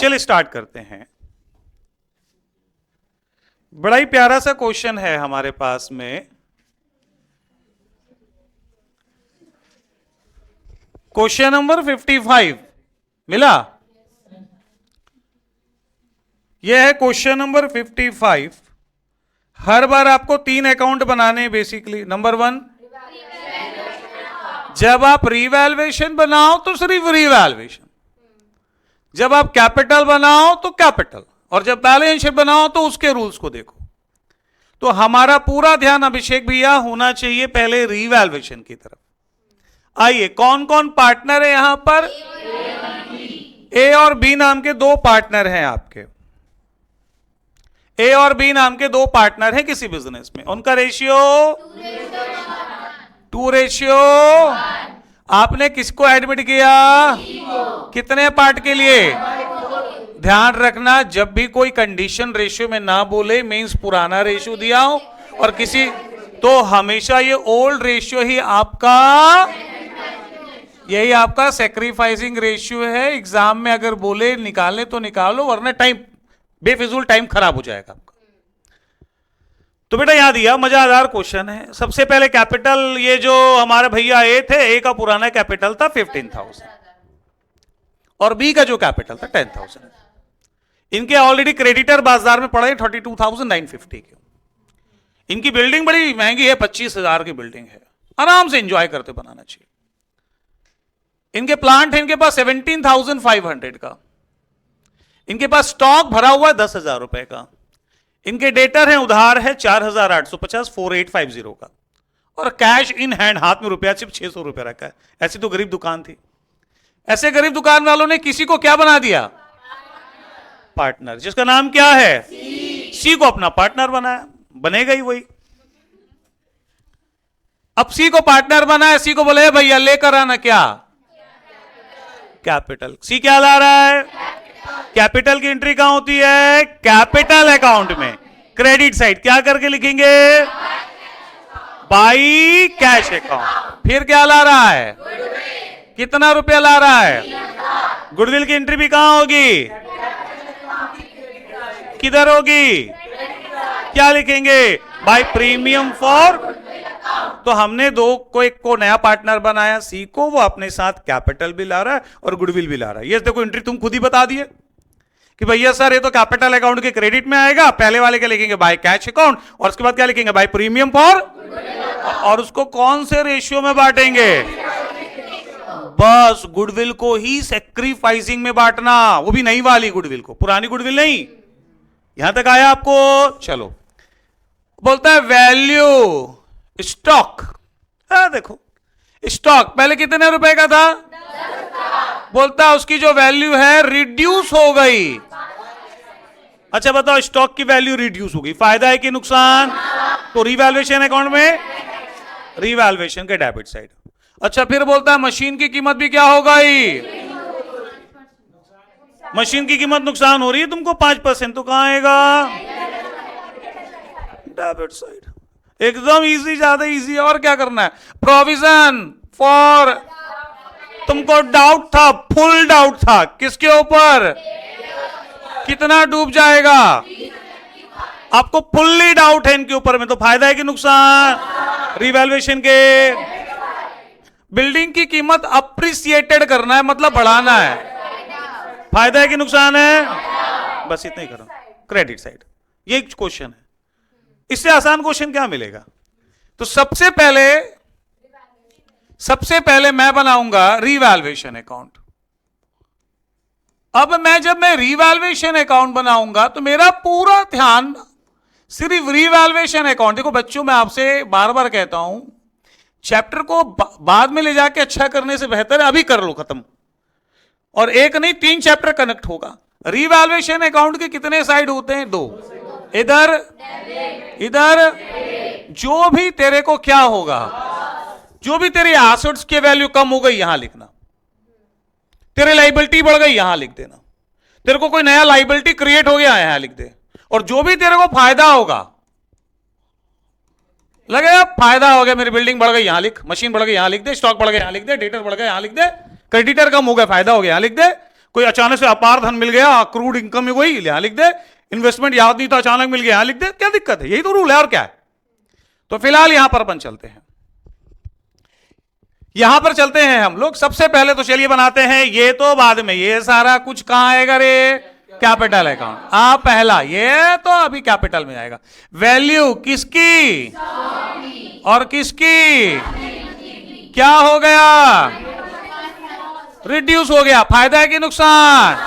चलिए स्टार्ट करते हैं। बड़ा ही प्यारा सा क्वेश्चन है हमारे पास में। क्वेश्चन नंबर 55 मिला। यह है क्वेश्चन नंबर 55। हर बार आपको 3 अकाउंट बनाने हैं बेसिकली। नंबर 1, जब आप रीवैल्यूएशन बनाओ तो सिर्फ रीवैल्यूएशन, जब आप कैपिटल बनाओ तो कैपिटल, और जब बैलेंस शीट बनाओ तो उसके रूल्स को देखो। तो हमारा पूरा ध्यान अभिषेक भैया होना चाहिए पहले रीवैल्यूएशन की तरफ। आइए, कौन कौन पार्टनर है यहां पर? ए और बी नाम के 2 पार्टनर हैं आपके। ए और बी नाम के 2 पार्टनर हैं किसी बिजनेस में। उनका रेशियो 2:1। आपने किसको एडमिट किया? कितने पार्ट के लिए? ध्यान रखना, जब भी कोई कंडीशन रेशियो में ना बोले मींस पुराना रेशियो दिया हो, और किसी तो हमेशा ये ओल्ड रेशियो ही आपका, यही आपका सैक्रिफाइसिंग रेशियो है। एग्जाम में अगर बोले निकालने तो निकालो, वरना टाइम बेफिजूल टाइम खराब हो जाएगा आपका। तो बेटा याद दिया, मजेदार क्वेश्चन है। सबसे पहले कैपिटल, ये जो हमारे भैया ए थे, ए का पुराना कैपिटल था 15,000 और बी का जो कैपिटल था 10,000। इनके ऑलरेडी क्रेडिटर बाजार में पड़े 32,950 के। इनकी बिल्डिंग बड़ी महंगी है, 25,000 की बिल्डिंग है, आराम से एंजॉय करते बनाना चाहिए। इनके प्लांट है इनके पास 17,500 का। इनके पास स्टॉक भरा हुआ है 10,000 रुपए का। इनके डेटर हैं, उधार है 4,850 4850 का, और कैश इन हैंड, हाथ में रुपया सिर्फ 600 रुपया रखा है। ऐसी तो गरीब दुकान थी। ऐसे गरीब दुकान वालों ने किसी को क्या बना दिया? पार्टनर, जिसका नाम क्या है? सी को अपना पार्टनर बनाया। बनेगा ही वही। अब सी को पार्टनर बनाया, सी को बोले भैया लेकर आना क्या? कैपिटल। सी क्या ला रहा है? कैपिटल की एंट्री कहां होती है? कैपिटल अकाउंट में, क्रेडिट साइड। क्या करके लिखेंगे? By cash account. फिर क्या ला रहा है? कितना रुपया ला रहा है? गुडविल की एंट्री भी कहां होगी? किधर होगी? क्या लिखेंगे? By premium for. तो हमने एक को नया पार्टनर बनाया, सी को, वो अपने साथ कैपिटल भी ला रहा है और गुडविल भी ला रहा है। ये देखो एंट्री तुम खुद ही बता दिए कि भैया सर ये तो कैपिटल अकाउंट के क्रेडिट में आएगा। पहले वाले क्या लिखेंगे? बाय कैश अकाउंट, और उसके बाद क्या लिखेंगे? By premium for. और उसको कौन से रेशियो में बांटेंगे? बस गुडविल को ही सैक्रिफाइसिंग में बांटना, वो भी नई वाली गुडविल को, पुरानी गुडविल नहीं। यहां तक आया आपको? चलो, बोलता है वैल्यू स्टॉक। देखो स्टॉक पहले कितने रुपए का था? बोलता है उसकी जो वैल्यू है रिड्यूस हो गई। अच्छा बताओ, स्टॉक की वैल्यू रिड्यूस हो गई, फायदा है कि नुकसान? तो रिवैल्यूएशन अकाउंट में, रिवैल्यूएशन के डेबिट साइड। अच्छा फिर बोलता है मशीन की कीमत भी क्या हो गई? मशीन की कीमत नुकसान हो रही है तुमको 5%, तो कहां आएगा? Debit side. एकदम इजी, ज्यादा इजी। और क्या करना है? प्रोविजन फॉर, तुमको डाउट था, फुल डाउट था, किसके ऊपर? कितना डूब जाएगा? आपको फुल्ली डाउट है इनके ऊपर में, तो फायदा है कि नुकसान? रिवैल्यूएशन के। बिल्डिंग की कीमत अप्रिसिएटेड करना है, मतलब बढ़ाना है, फायदा है कि नुकसान है? बस इतना ही करो। क्रेडिट साइड, ये क्वेश्चन है। इससे आसान क्वेश्चन क्या मिलेगा? तो सबसे पहले मैं बनाऊंगा रिवैल्यूएशन अकाउंट। अब जब मैं रिवैल्यूएशन अकाउंट बनाऊंगा तो मेरा पूरा ध्यान सिर्फ रिवैल्यूएशन अकाउंट। देखो बच्चों, मैं आपसे बार बार कहता हूं, चैप्टर को बाद में ले जाके अच्छा करने से बेहतर है अभी कर लो खत्म। और एक नहीं 3 चैप्टर कनेक्ट होगा। रिवैल्यूएशन अकाउंट के कितने साइड होते हैं? 2। इधर इधर। जो भी तेरे को क्या होगा, जो भी तेरे एसेट्स की वैल्यू कम हो गई यहां लिखना, तेरे लाइबिलिटी बढ़ गई यहां लिख देना, तेरे को कोई नया लाइबिलिटी क्रिएट हो गया यहां लिख दे, और जो भी तेरे को फायदा होगा, लगेगा फायदा हो गया, मेरी बिल्डिंग बढ़ गई यहां लिख, मशीन बढ़ गई यहां लिख दे, स्टॉक बढ़ गया यहां लिख दे, डेटर बढ़ गया यहां लिख दे, क्रेडिटर कम हो गया फायदा हो गया यहां लिख दे, कोई अचानक से अपार धन मिल गया, क्रूड इनकम वही यहां लिख दे, इन्वेस्टमेंट याद नहीं था अचानक मिल गया यहां लिख दे, क्या दिक्कत है, यही तो रूल है और क्या है। तो फिलहाल यहां पर अपन चलते हैं, यहां पर चलते हैं हम लोग। सबसे पहले तो चलिए बनाते हैं, ये तो बाद में, ये सारा कुछ कहां आएगा रे, कैपिटल अकाउंट। पहला ये तो अभी कैपिटल में आएगा। वैल्यू किसकी और किसकी, क्या हो गया, रिड्यूस हो गया। फायदा है कि नुकसान,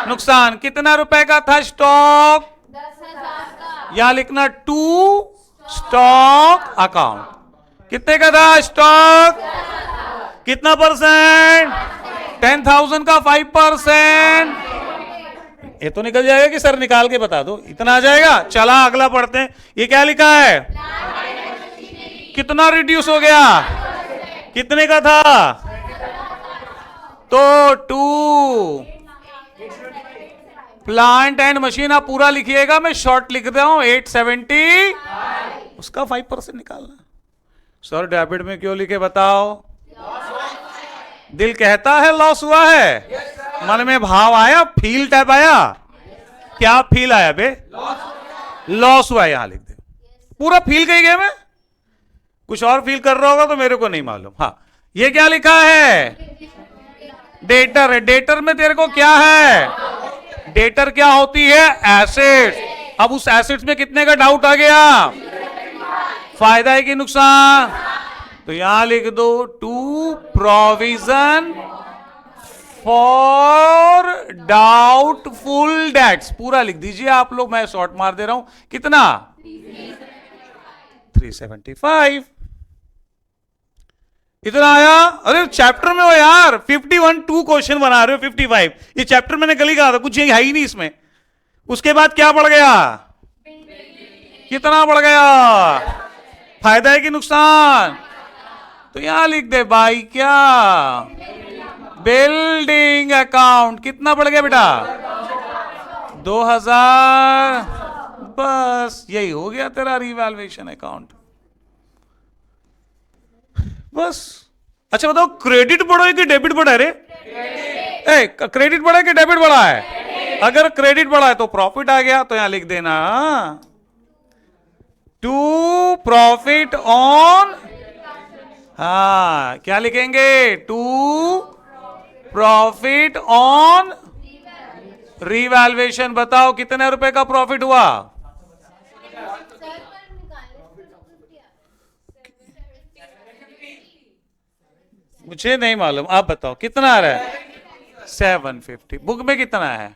नुकसान। कितना रुपए का था स्टॉक, 10,000 यहां लिखना टू स्टॉक अकाउंट। कितने का था स्टॉक, कितना परसेंट, 10,000 का 5%। ये तो निकल जाएगा कि सर निकाल के बता दो, इतना आ जाएगा। चला अगला पढ़ते हैं, ये क्या लिखा है, कितना रिड्यूस हो गया, कितने का था, तो 2 प्लांट एंड मशीन। आप पूरा लिखिएगा, मैं शॉर्ट लिख रहा हूं 870, उसका 5% निकालना। सर डेबिट में क्यों लिखे बताओ, दिल कहता है लॉस हुआ है, मन में भाव आया, फील टाइप आया, क्या फील आया बे, लॉस हुआ है, यहां लिख दे पूरा फील कही गया। मैं कुछ और फील कर रहा होगा तो मेरे को नहीं मालूम। हाँ, ये क्या लिखा है, डेटर है। डेटर में तेरे को क्या है, डेटर क्या होती है, एसेट्स। अब उस एसेट्स में कितने का डाउट आ गया, फायदा है कि नुकसान, तो यहां लिख दो to provision for doubtful debts, पूरा लिख दीजिए आप लोग, मैं शॉर्ट मार दे रहा हूं। कितना, 375, इतना आया। अरे चैप्टर में हो यार, 51 क्वेश्चन बना रहे हो, 55 ये चैप्टर मैंने कल ही कहा था, कुछ है ही नहीं इसमें। उसके बाद क्या बढ़ गया, कितना बढ़ गया, फायदा है कि नुकसान, तो यहां लिख दे भाई क्या, बिल्डिंग अकाउंट। कितना बढ़ गया बेटा, 2000, बस यही हो गया तेरा रिवैल्यूएशन अकाउंट, बस। अच्छा बताओ, क्रेडिट बढ़ा है कि डेबिट बढ़ा है रे, क्रेडिट बढ़ा है कि डेबिट बढ़ा है, अगर क्रेडिट बढ़ा है तो प्रॉफिट आ गया, तो यहां लिख देना टू प्रॉफिट ऑन, हाँ क्या लिखेंगे, टू प्रॉफिट ऑन रिवैल्यूएशन। बताओ कितने रुपए का प्रॉफिट हुआ, मुझे नहीं मालूम, आप बताओ कितना आ रहा है, 750। बुक में कितना है,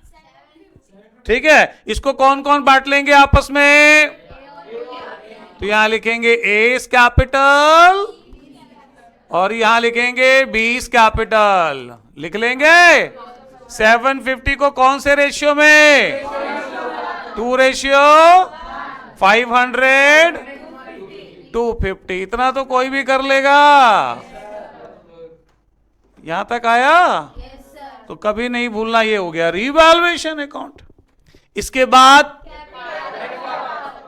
ठीक है। इसको कौन कौन बांट लेंगे आपस में, तो यहां लिखेंगे एस कैपिटल और यहां लिखेंगे बीस कैपिटल, लिख लेंगे। 750 को कौन से रेशियो में, 2:500, 250, इतना तो कोई भी कर लेगा। यहां तक आया, तो कभी नहीं भूलना, ये हो गया रिवैल्यूएशन अकाउंट। इसके बाद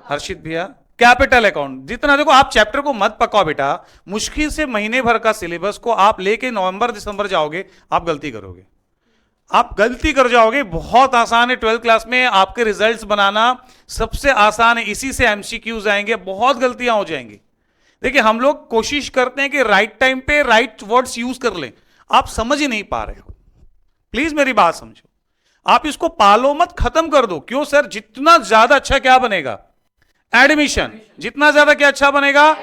हर्षित भैया, कैपिटल अकाउंट। जितना देखो, आप चैप्टर को मत पकाओ बेटा, मुश्किल से महीने भर का सिलेबस को आप लेके नवंबर दिसंबर जाओगे, आप गलती करोगे, आप गलती कर जाओगे। बहुत आसान है 12th क्लास में आपके रिजल्ट्स बनाना, सबसे आसान है, इसी से एमसीक्यूज आएंगे, बहुत गलतियां हो जाएंगी। देखिए हम लोग कोशिश करते हैं कि राइट टाइम पे राइट वर्ड्स यूज कर लें, आप समझ ही नहीं पा रहे हो, प्लीज मेरी बात समझो। आप इसको पालो मत, खत्म कर दो। क्यों सर, जितना ज्यादा अच्छा क्या बनेगा, एडमिशन, जितना ज्यादा क्या अच्छा बनेगा,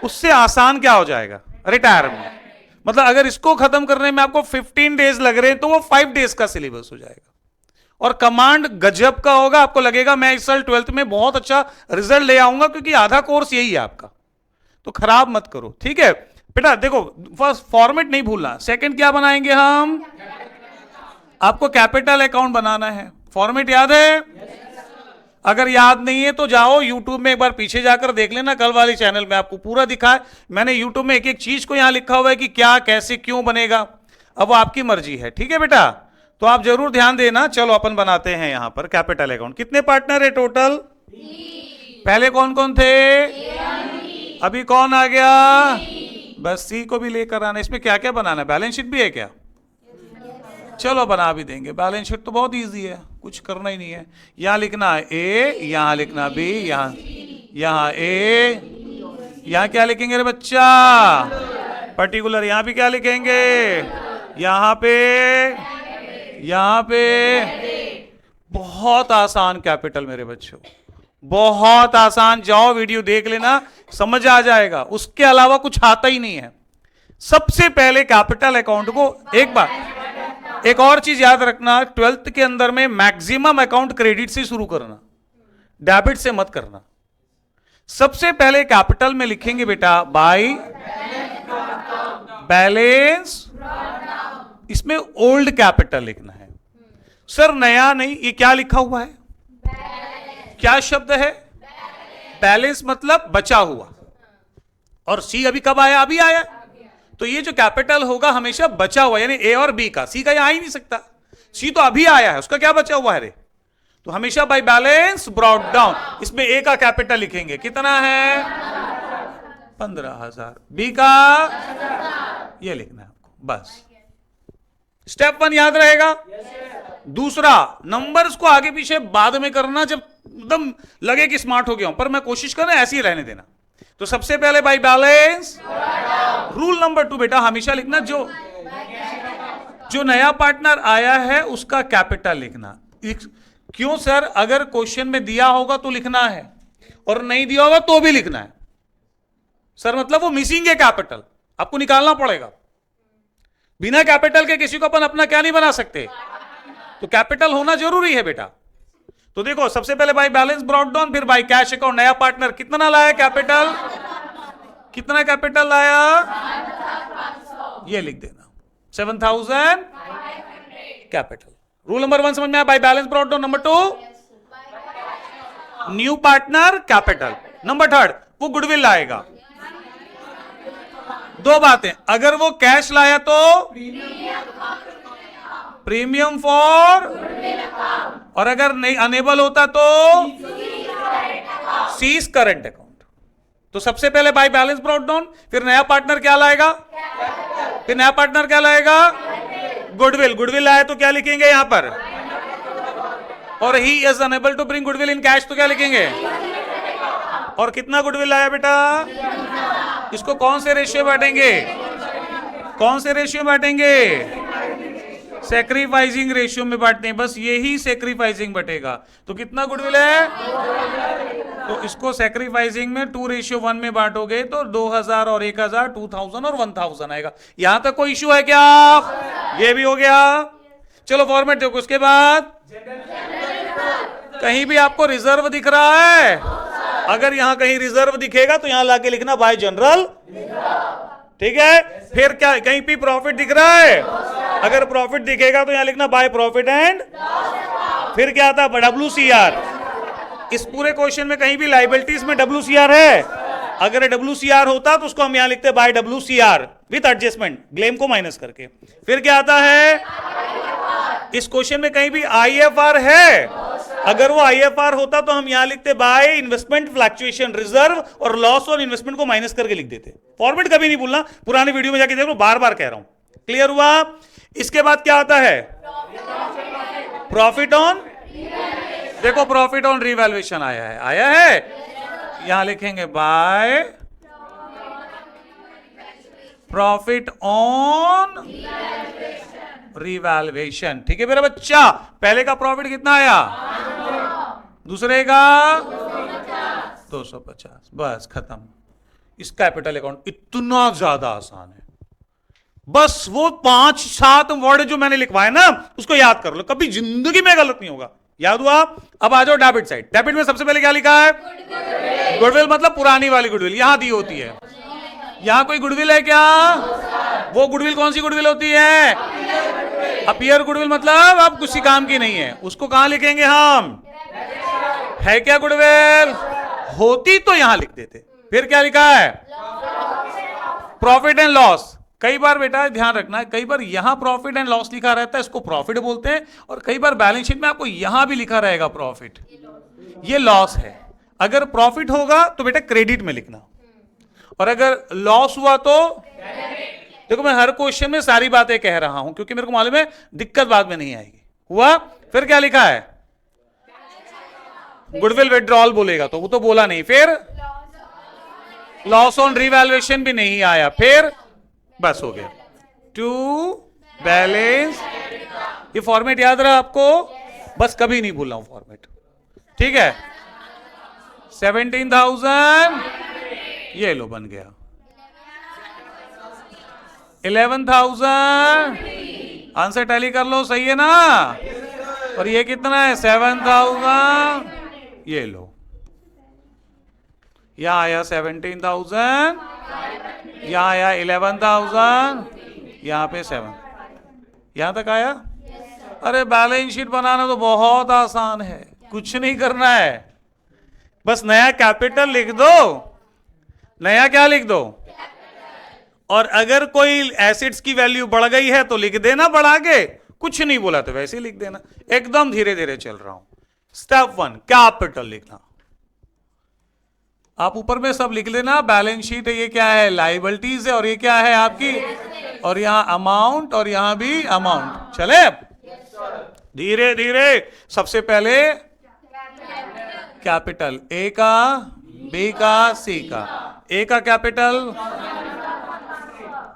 उससे आसान क्या हो जाएगा, रिटायरमेंट। मतलब अगर इसको खत्म करने में आपको 15 डेज लग रहे हैं तो वो 5 डेज का सिलेबस हो जाएगा, और कमांड गजब का होगा। आपको लगेगा मैं इस साल 12th में बहुत अच्छा रिजल्ट ले आऊंगा, क्योंकि आधा कोर्स यही है आपका, तो खराब मत करो, ठीक है बेटा। देखो फर्स्ट फॉर्मेट नहीं भूलना, सेकंड क्या बनाएंगे हम, आपको कैपिटल अकाउंट बनाना है। फॉर्मेट याद है, अगर याद नहीं है तो जाओ यूट्यूब में एक बार पीछे जाकर देख लेना, कल वाले चैनल में आपको पूरा दिखा है मैंने। यूट्यूब में एक एक चीज को यहां लिखा हुआ है कि क्या कैसे क्यों बनेगा, अब वो आपकी मर्जी है, ठीक है बेटा। तो आप जरूर ध्यान देना। चलो अपन बनाते हैं यहां पर कैपिटल अकाउंट। कितने पार्टनर है टोटल, पहले कौन कौन थे, अभी कौन आ गया, बस सी को भी लेकर आना। इसमें क्या क्या बनाना है, बैलेंस शीट भी है क्या, चलो बना भी देंगे, बैलेंस शीट तो बहुत इजी है, कुछ करना ही नहीं है। यहाँ लिखना है ए, यहाँ लिखना बी, यहाँ ए, यहाँ क्या लिखेंगे रे बच्चा, पर्टिकुलर। यहाँ भी क्या लिखेंगे, यहाँ पे बहुत आसान कैपिटल मेरे बच्चों, बहुत आसान। जाओ वीडियो देख लेना, समझ आ जाएगा, उसके अलावा कुछ आता ही नहीं है। सबसे पहले कैपिटल अकाउंट को, एक बार एक और चीज याद रखना, 12th के अंदर में मैक्सिमम अकाउंट क्रेडिट से शुरू करना, डेबिट से मत करना। सबसे पहले कैपिटल में लिखेंगे बेटा बाय बैलेंस, इसमें ओल्ड कैपिटल लिखना है सर, नया नहीं। ये क्या लिखा हुआ है, क्या शब्द है, बैलेंस मतलब बचा हुआ, और सी अभी कब आया, अभी आया। तो ये जो कैपिटल होगा हमेशा बचा हुआ, यानी ए और बी का, सी का यहां आ ही नहीं सकता, सी तो अभी आया है, उसका क्या बचा हुआ है रे। तो हमेशा बाय बैलेंस ब्रॉट डाउन, इसमें ए का कैपिटल लिखेंगे, कितना है 15,000, बी का ये लिखना है आपको, बस। स्टेप 1 याद रहेगा। दूसरा, नंबर्स को आगे पीछे बाद में करना, जब एकदम लगे कि स्मार्ट हो गया हूं, पर मैं कोशिश कर रहा हूं ऐसे ही रहने देना। तो सबसे पहले बाय बैलेंस। रूल नंबर 2 बेटा, हमेशा लिखना जो नया पार्टनर आया है उसका कैपिटल लिखना। क्यों सर, अगर क्वेश्चन में दिया होगा तो लिखना है, और नहीं दिया होगा तो भी लिखना है सर, मतलब वो मिसिंग है कैपिटल, आपको निकालना पड़ेगा। बिना कैपिटल के किसी को अपन अपना क्या नहीं बना सकते, तो कैपिटल होना जरूरी है बेटा। तो देखो, सबसे पहले बाय बैलेंस ब्रॉट डाउन, फिर बाय कैश अकाउंट। नया पार्टनर कितना लाया कैपिटल, कितना कैपिटल लाया, ये लिख देना 7,000 कैपिटल। रूल नंबर 1 समझ में आया, by balance brought down. Number 2 new partner capital. Number 3 वो गुडविल लाएगा। दो बातें, अगर वो कैश लाया तो प्रीमियम फॉर, और अगर नहीं अनेबल होता तो सीज करंट अकाउंट। तो सबसे पहले बाय बैलेंस ब्रॉट डाउन, फिर नया पार्टनर क्या लाएगा, फिर नया पार्टनर क्या लाएगा, गुडविल। गुडविल आया तो क्या लिखेंगे यहां पर, और he is unable to bring goodwill in cash, तो क्या लिखेंगे, और कितना गुडविल आया बेटा, इसको कौन से रेशियो बांटेंगे, कौन से रेशियो बांटेंगे, सैक्रिफाइसिंग रेशियो में बांटते हैं, बस यही सैक्रिफाइसिंग बटेगा। तो कितना गुडविल है, तो इसको सैक्रिफाइसिंग में 2:1 में बांटोगे तो 2,000 और 1,000, 2,000 और 1,000 आएगा। यहां तक कोई इश्यू है क्या, ये भी हो गया। चलो फॉर्मेट देखो, उसके बाद कहीं भी आपको रिजर्व दिख रहा है, अगर यहां कहीं रिजर्व दिखेगा तो यहां लाके लिखना बाय जनरल, ठीक है। फिर क्या, कहीं भी प्रॉफिट दिख रहा है, अगर प्रॉफिट दिखेगा तो यहां लिखना बाय प्रॉफिट एंड, फिर क्या आता है WCR। इस पूरे क्वेश्चन में कहीं भी लाइबिलिटीज में WCR है, अगर WCR होता तो उसको हम यहां लिखते by WCR with adjustment, blame को माइनस करके। फिर क्या आता है, इस क्वेश्चन में कहीं भी IFR है, अगर वो IFR होता तो हम यहां लिखते बाय इन्वेस्टमेंट फ्लक्चुएशन रिजर्व, और लॉस ऑन इन्वेस्टमेंट को माइनस करके लिख देते। फॉर्मेट कभी नहीं भूलना, पुराने वीडियो में जाके देख लो, बार बार कह रहा हूं, क्लियर हुआ। इसके बाद क्या आता है, प्रॉफिट ऑन, देखो प्रॉफिट ऑन रिवैल्यूएशन आया है, आया है, यहां लिखेंगे बाय प्रॉफिट ऑन रिवैल्यूएशन, ठीक है मेरा बच्चा। पहले का प्रॉफिट कितना आया, दूसरे का 250, बस खत्म। इस कैपिटल अकाउंट इतना ज्यादा आसान है, बस वो 5-7 वर्ड जो मैंने लिखवाए ना उसको याद कर लो, कभी जिंदगी में गलत नहीं होगा। याद हुआ। अब आ जाओ डेबिट साइड। डेबिट में सबसे पहले क्या लिखा है, गुडविल, मतलब पुरानी वाली गुडविल यहां दी होती है। यहां कोई गुडविल है क्या, वो गुडविल कौन सी गुडविल होती है, अपीयर गुडविल, मतलब अब किसी काम की नहीं है, उसको कहां लिखेंगे हम, है क्या गुडविल, होती तो यहां लिख देते। फिर क्या लिखा है, प्रॉफिट एंड लॉस। कई बार बेटा ध्यान रखना, कई बार यहां प्रॉफिट एंड लॉस लिखा रहता है, इसको प्रॉफिट बोलते हैं, और कई बार बैलेंस शीट में आपको यहां भी लिखा रहेगा प्रॉफिट, ये लॉस है। अगर प्रॉफिट होगा तो बेटा क्रेडिट में लिखना, और अगर लॉस हुआ तो देखो मैं हर क्वेश्चन में सारी बातें कह रहा हूं क्योंकि मेरे को मालूम है दिक्कत बाद में नहीं आएगी। हुआ? फिर क्या लिखा है? गुडविल विड्रॉल बोलेगा तो वो तो बोला नहीं। फिर लॉस ऑन रिवैल्यूएशन भी नहीं आया। फिर बस हो गया। टू बैलेंस, ये फॉर्मेट याद रहा आपको? बस कभी नहीं भूल रहा हूं फॉर्मेट, ठीक है? 17,000 ये लो बन गया। 11,000 आंसर टैली कर लो, सही है ना? और ये कितना है? 7,000 ये लो। यहां आया 17,000, यहां आया 11,000, यहां पे 7, यहां तक आया। अरे बैलेंस शीट बनाना तो बहुत आसान है, कुछ नहीं करना है, बस नया कैपिटल लिख दो। नया क्या लिख दो? और अगर कोई एसेट्स की वैल्यू बढ़ गई है तो लिख देना बढ़ा के, कुछ नहीं बोला तो वैसे ही लिख देना। एकदम धीरे धीरे चल रहा हूं। स्टेप 1 कैपिटल लिखना। आप ऊपर में सब लिख लेना। बैलेंस शीट है, ये क्या है? लायबिलिटीज है, और ये क्या है आपकी? और यहां अमाउंट, और यहां भी अमाउंट। चले धीरे धीरे। सबसे पहले कैपिटल, ए का, बी का, सी का। ए का कैपिटल,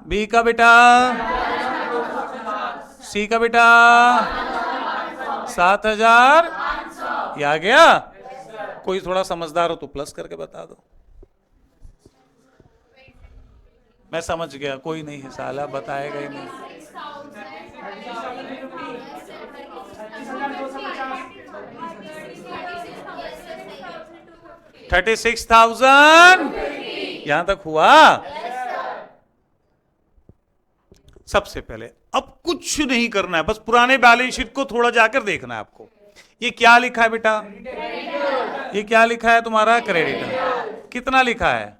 बी का बेटा, सी का बेटा 7,000 ये आ गया। कोई थोड़ा समझदार हो तो प्लस करके बता दो। मैं समझ गया, कोई नहीं है साला, बताएगा ही नहीं। 36,000 यहां तक हुआ। सबसे पहले अब कुछ नहीं करना है, बस पुराने बैलेंस शीट को थोड़ा जाकर देखना है आपको। ये क्या लिखा है बेटा? ये क्या लिखा है तुम्हारा? क्रेडिटर। कितना लिखा है?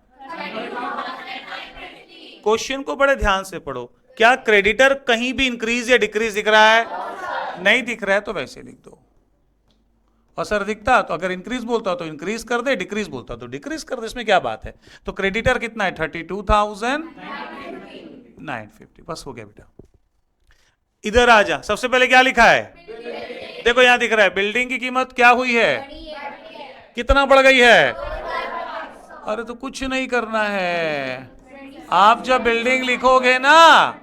क्वेश्चन को बड़े ध्यान से पढ़ो। क्या क्रेडिटर कहीं भी इंक्रीज या डिक्रीज दिख रहा है? नहीं दिख रहा है तो वैसे लिख दो। और सर दिखता तो अगर इंक्रीज बोलता तो इंक्रीज कर दे, डिक्रीज बोलता तो डिक्रीज कर दे, इसमें क्या बात है? तो क्रेडिटर कितना है? 32,950। बस हो गया बेटा। इधर आ जा। सबसे पहले क्या लिखा है? देखो यहां दिख रहा है बिल्डिंग की कीमत क्या हुई है? कितना बढ़ गई है? अरे तो कुछ नहीं करना है। आप जब बिल्डिंग लिखोगे ना,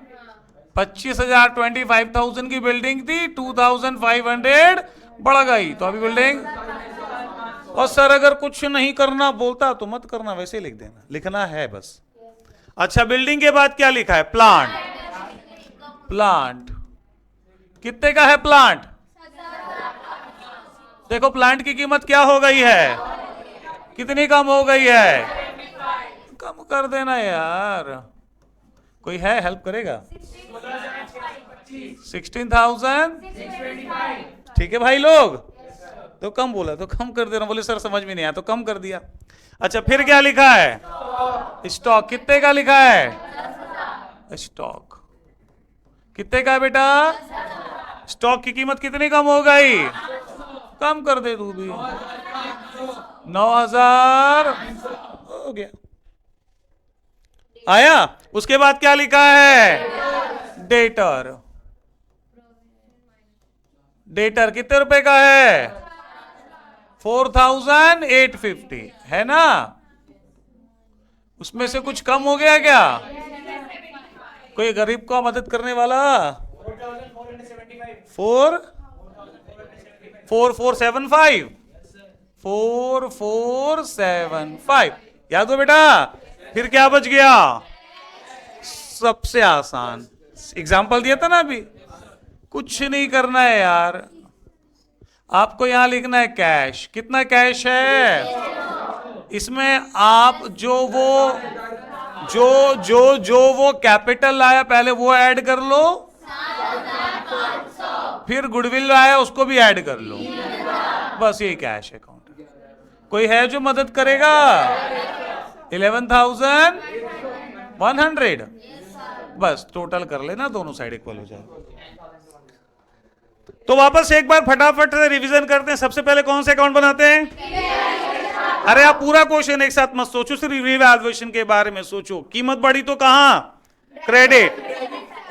25,000 25,000 की बिल्डिंग थी, 2,500 बढ़ गई, तो अभी बिल्डिंग। और सर अगर कुछ नहीं करना बोलता तो मत करना, वैसे लिख देना। लिखना है बस। अच्छा, बिल्डिंग के बाद क्या लिखा है? प्लांट। प्लांट कितने का है? प्लांट देखो, प्लांट की कीमत क्या हो गई है? कितनी कम हो गई है? कम कर देना यार। कोई है हेल्प करेगा? 16,000। ठीक है भाई लोग, तो कम बोला तो कम कर देना। बोले सर समझ में नहीं आया तो कम कर दिया। अच्छा, फिर क्या लिखा है? स्टॉक। कितने का लिखा है? स्टॉक कितने का है बेटा? स्टॉक की कीमत कितनी कम हो गई? कम कर दे तू भी। 9,000 हो गया। आया? उसके बाद क्या लिखा है? डेटर। डेटर कितने रुपए का है? 4,850 है ना? उसमें से कुछ कम हो गया क्या? कोई गरीब को मदद करने वाला? 4475 4475 याद हो बेटा? फिर क्या बच गया? सबसे आसान एग्जाम्पल दिया था ना अभी। कुछ नहीं करना है यार, आपको यहां लिखना है कैश। कितना कैश है? इसमें आप जो वो कैपिटल लाया पहले वो ऐड कर लो, फिर गुडविल आया उसको भी ऐड कर लो। बस ये कैश अकाउंट। कोई है जो मदद करेगा? 11,100 बस टोटल कर लेना, दोनों साइड इक्वल हो जाए। तो वापस एक बार फटाफट से रिवीजन करते हैं। सबसे पहले कौन से अकाउंट बनाते हैं? अरे आप पूरा क्वेश्चन एक साथ मत सोचो, सिर्फ रिवैल्यूएशन के बारे में सोचो। कीमत बढ़ी तो कहां? क्रेडिट,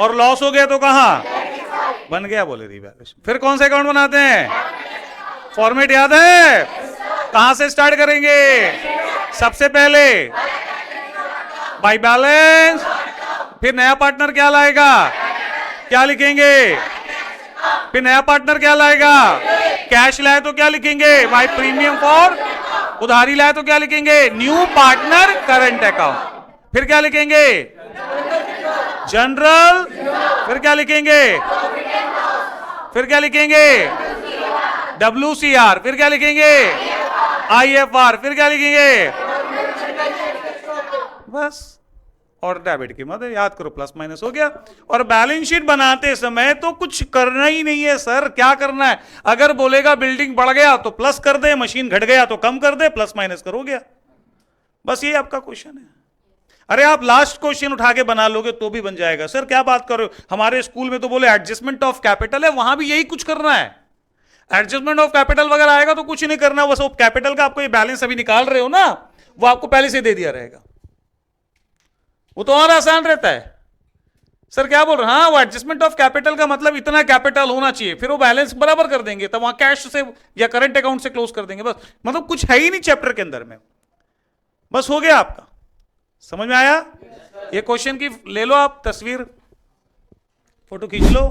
और लॉस हो गया तो कहां बन गया, बोले रीवैल्यूएशन। फिर कौन से अकाउंट बनाते हैं, फॉर्मेट याद है, कहां से स्टार्ट करेंगे, सबसे पहले बाय बैलेंस, फिर नया पार्टनर क्या लाएगा, क्या लिखेंगे, फिर नया पार्टनर क्या लाएगा, कैश लाए तो क्या लिखेंगे, बाय प्रीमियम फॉर, उधारी लाए तो क्या लिखेंगे, न्यू पार्टनर करंट अकाउंट, फिर क्या लिखेंगे, जनरल, फिर क्या लिखेंगे, फिर क्या लिखेंगे, WCR, फिर क्या लिखेंगे, IFR, फिर क्या लिखेंगे, बस। और डेबिट की मदद याद करो, प्लस माइनस हो गया। और बैलेंस शीट बनाते समय तो कुछ करना ही नहीं है सर, क्या करना है, अगर बोलेगा बिल्डिंग बढ़ गया तो प्लस कर दे, मशीन घट गया तो कम कर दे, प्लस माइनस करो गया, बस ये आपका क्वेश्चन है। अरे आप लास्ट क्वेश्चन उठा के बना लोगे तो भी बन जाएगा। सर क्या बात कर रहे हो, हमारे स्कूल में तो बोले एडजस्टमेंट ऑफ कैपिटल है, वहां भी यही कुछ करना है, एडजस्टमेंट ऑफ कैपिटल वगैरह आएगा तो कुछ नहीं करना, बस वो कैपिटल का आपको ये बैलेंस अभी निकाल रहे हो ना, वो आपको पहले से दे दिया रहेगा, वो तो और आसान रहता है। सर क्या बोल रहे हैं, हाँ वो एडजस्टमेंट ऑफ कैपिटल का मतलब इतना कैपिटल होना चाहिए, फिर वो बैलेंस बराबर कर देंगे, तब वहां कैश से या करंट अकाउंट से क्लोज कर देंगे, बस। मतलब कुछ है ही नहीं चैप्टर के अंदर में, बस हो गया आपका। समझ में आया? ये क्वेश्चन की ले लो आप तस्वीर, फोटो खींच लो।